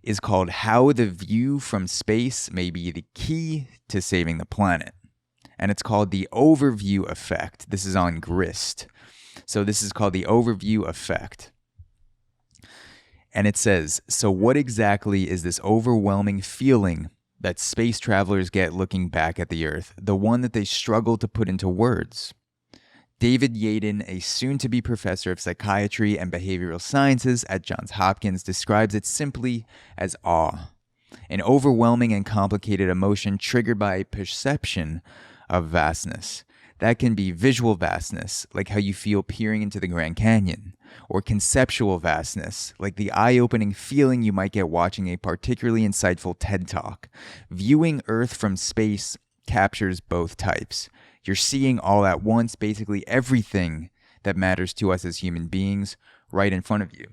is called How the View from Space May Be the Key to Saving the Planet. And it's called the Overview Effect. This is on Grist. So this is called the Overview Effect. And it says, so what exactly is this overwhelming feeling that space travelers get looking back at the Earth, the one that they struggle to put into words? David Yaden, a soon-to-be professor of psychiatry and behavioral sciences at Johns Hopkins, describes it simply as awe, an overwhelming and complicated emotion triggered by a perception of vastness. That can be visual vastness, like how you feel peering into the Grand Canyon, or conceptual vastness, like the eye-opening feeling you might get watching a particularly insightful TED Talk. Viewing Earth from space captures both types. You're seeing all at once, basically everything that matters to us as human beings right in front of you.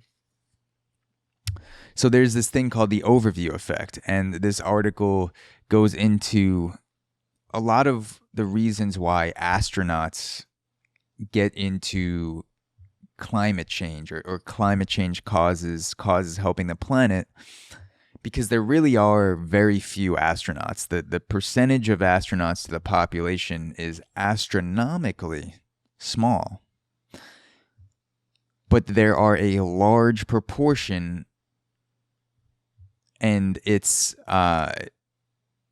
So there's this thing called the overview effect, and this article goes into a lot of the reasons why astronauts get into climate change or climate change causes helping the planet, because there really are very few astronauts. The percentage of astronauts to the population is astronomically small. But there are a large proportion, and it's a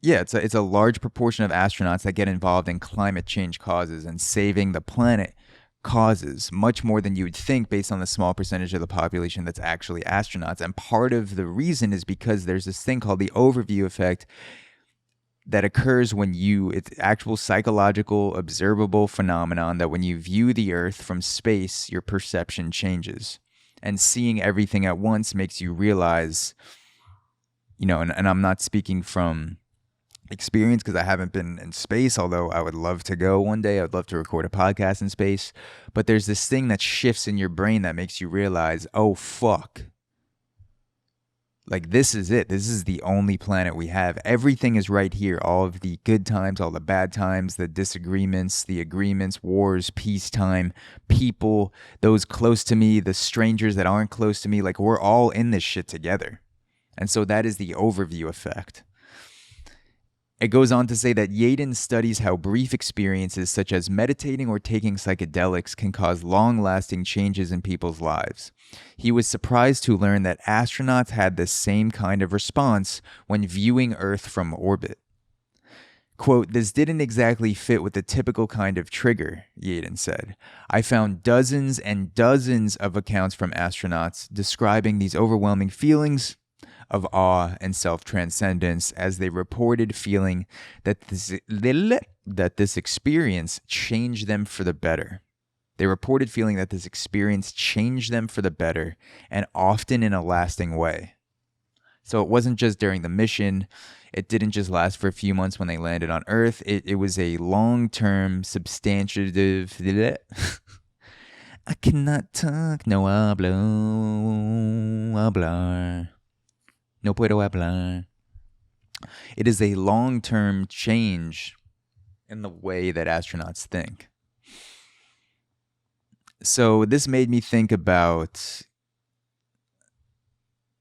large proportion of astronauts that get involved in climate change causes and saving the planet causes, much more than you would think based on the small percentage of the population that's actually astronauts. And part of the reason is because there's this thing called the overview effect that occurs when it's actual psychological observable phenomenon that when you view the Earth from space, your perception changes. And seeing everything at once makes you realize, and I'm not speaking from experience because I haven't been in space, although I would love to go one day. I would love to record a podcast in space. But there's this thing that shifts in your brain that makes you realize, oh, fuck. Like, this is it. This is the only planet we have. Everything is right here. All of the good times, all the bad times, the disagreements, the agreements, wars, peacetime, people, those close to me, the strangers that aren't close to me. Like, we're all in this shit together. And so that is the overview effect. It goes on to say that Yaden studies how brief experiences such as meditating or taking psychedelics can cause long-lasting changes in people's lives. He was surprised to learn that astronauts had the same kind of response when viewing Earth from orbit. Quote, this didn't exactly fit with the typical kind of trigger, Yaden said. I found dozens and dozens of accounts from astronauts describing these overwhelming feelings of awe and self-transcendence as they reported feeling that this experience changed them for the better. They reported feeling that this experience changed them for the better, and often in a lasting way. So it wasn't just during the mission. It didn't just last for a few months when they landed on Earth. It was a long-term, substantive... I cannot talk, no hablar. No puedo hablar. It is a long-term change in the way that astronauts think. So this made me think about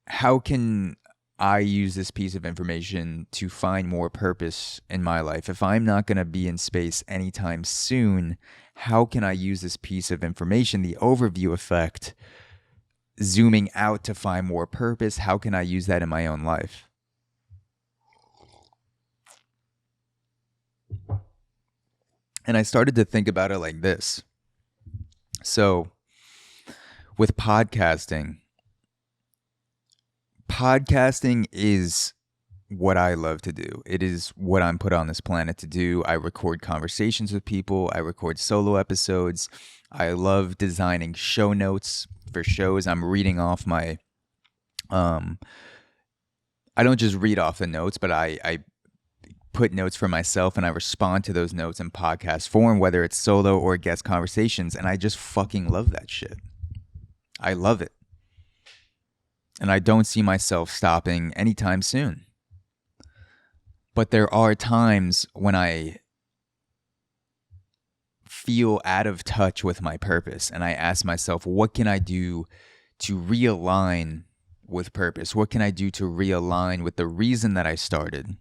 how can I use this piece of information to find more purpose in my life? If I'm not going to be in space anytime soon, how can I use this piece of information, the overview effect, zooming out to find more purpose? How can I use that in my own life? And I started to think about it like this. So with podcasting is what I love to do. It is what I'm put on this planet to do. I record conversations with people. I record solo episodes. I love designing show notes for shows. I'm reading off my, I don't just read off the notes, but I put notes for myself and I respond to those notes in podcast form, whether it's solo or guest conversations. And I just fucking love that shit. I love it. And I don't see myself stopping anytime soon. But there are times when I feel out of touch with my purpose, and I ask myself, what can I do to realign with purpose? What can I do to realign with the reason that I started?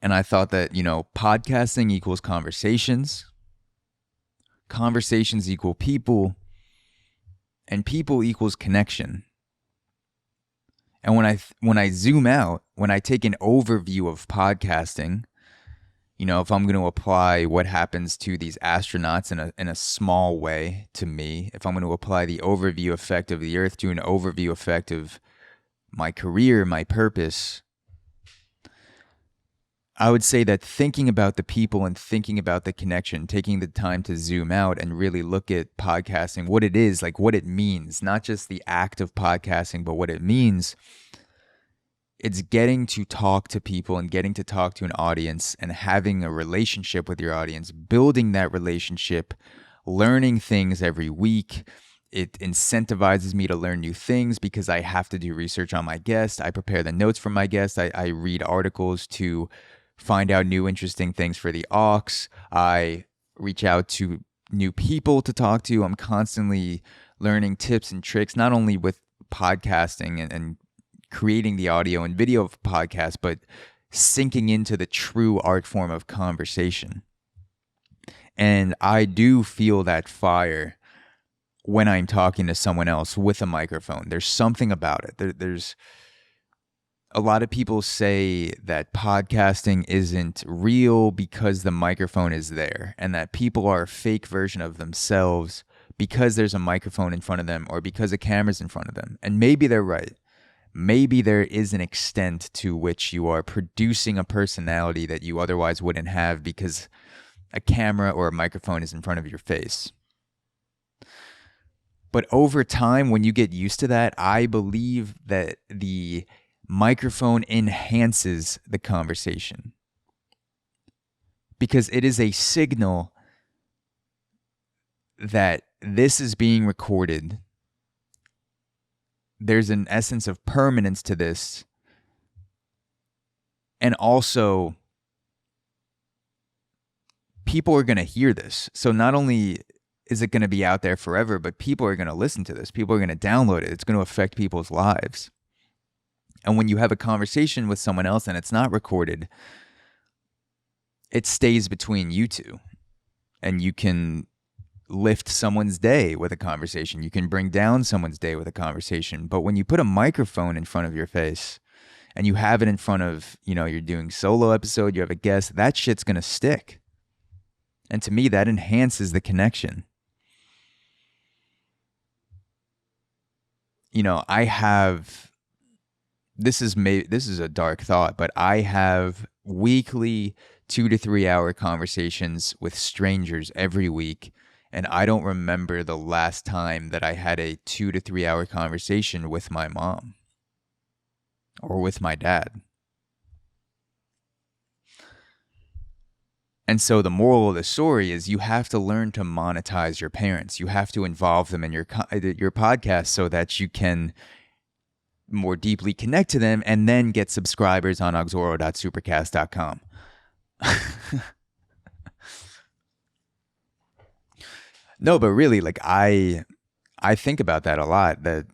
And I thought that, podcasting equals conversations. Conversations equal people. And people equals connection. And when I zoom out, when I take an overview of podcasting, if I'm going to apply what happens to these astronauts in a small way to me, if I'm going to apply the overview effect of the Earth to an overview effect of my career, my purpose, I would say that thinking about the people and thinking about the connection, taking the time to zoom out and really look at podcasting, what it is, like what it means, not just the act of podcasting, but what it means. It's getting to talk to people and getting to talk to an audience and having a relationship with your audience, building that relationship, learning things every week. It incentivizes me to learn new things because I have to do research on my guest. I prepare the notes for my guest. I read articles to find out new interesting things for the AUX. I reach out to new people to talk to. I'm constantly learning tips and tricks, not only with podcasting and creating the audio and video of podcasts, but sinking into the true art form of conversation. And I do feel that fire when I'm talking to someone else with a microphone. There's something about it. There's a lot of people say that podcasting isn't real because the microphone is there, and that people are a fake version of themselves because there's a microphone in front of them or because a camera's in front of them. And maybe they're right. Maybe there is an extent to which you are producing a personality that you otherwise wouldn't have because a camera or a microphone is in front of your face. But over time, when you get used to that, I believe that the microphone enhances the conversation because it is a signal that this is being recorded. There's an essence of permanence to this. And also, people are going to hear this. So not only is it going to be out there forever, but people are going to listen to this. People are going to download it. It's going to affect people's lives. And when you have a conversation with someone else and it's not recorded, it stays between you two. And you can lift someone's day with a conversation. You can bring down someone's day with a conversation. But when you put a microphone in front of your face and you have it in front of, you're doing solo episode, you have a guest, that shit's going to stick. And to me, that enhances the connection. I have... This is a dark thought, but I have weekly 2 to 3 hour conversations with strangers every week, and I don't remember the last time that I had a 2 to 3 hour conversation with my mom or with my dad. And so the moral of the story is you have to learn to monetize your parents. You have to involve them in your podcast so that you can more deeply connect to them and then get subscribers on auxoro.supercast.com. No, but really, I think about that a lot, that,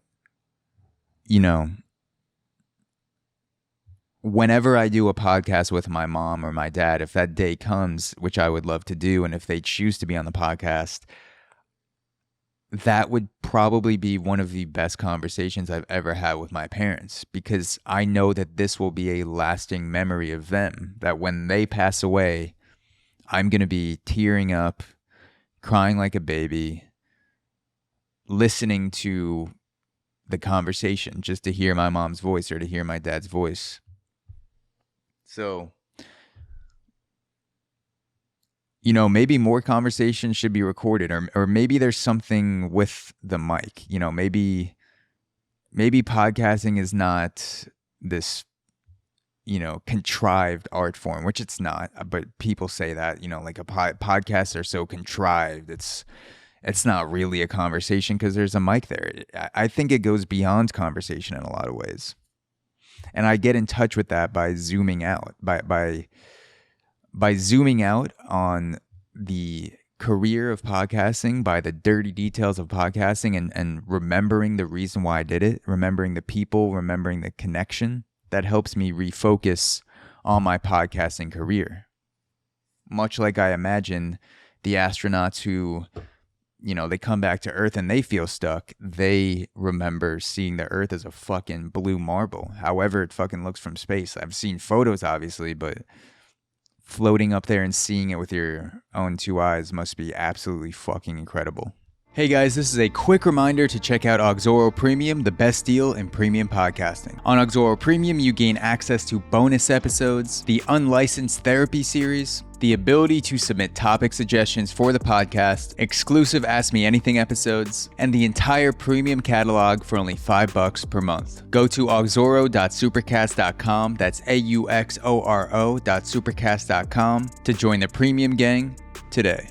whenever I do a podcast with my mom or my dad, if that day comes, which I would love to do, and if they choose to be on the podcast, that would probably be one of the best conversations I've ever had with my parents, because I know that this will be a lasting memory of them, that when they pass away, I'm going to be tearing up, crying like a baby, listening to the conversation just to hear my mom's voice or to hear my dad's voice. So, maybe more conversations should be recorded, or maybe there's something with the mic. Maybe podcasting is not this, contrived art form, which it's not, but people say that, podcasts are so contrived. It's not really a conversation because there's a mic there. I think it goes beyond conversation in a lot of ways. And I get in touch with that by zooming out, by zooming out on the career of podcasting by the dirty details of podcasting and remembering the reason why I did it, remembering the people, remembering the connection, that helps me refocus on my podcasting career. Much like I imagine the astronauts who, they come back to Earth and they feel stuck. They remember seeing the Earth as a fucking blue marble, however it fucking looks from space. I've seen photos, obviously, but floating up there and seeing it with your own two eyes must be absolutely fucking incredible. Hey guys, this is a quick reminder to check out Auxoro Premium, the best deal in premium podcasting. On Auxoro Premium, you gain access to bonus episodes, the unlicensed therapy series, the ability to submit topic suggestions for the podcast, exclusive Ask Me Anything episodes, and the entire premium catalog for only $5 per month. Go to auxoro.supercast.com, that's AUXORO.supercast.com, to join the premium gang today.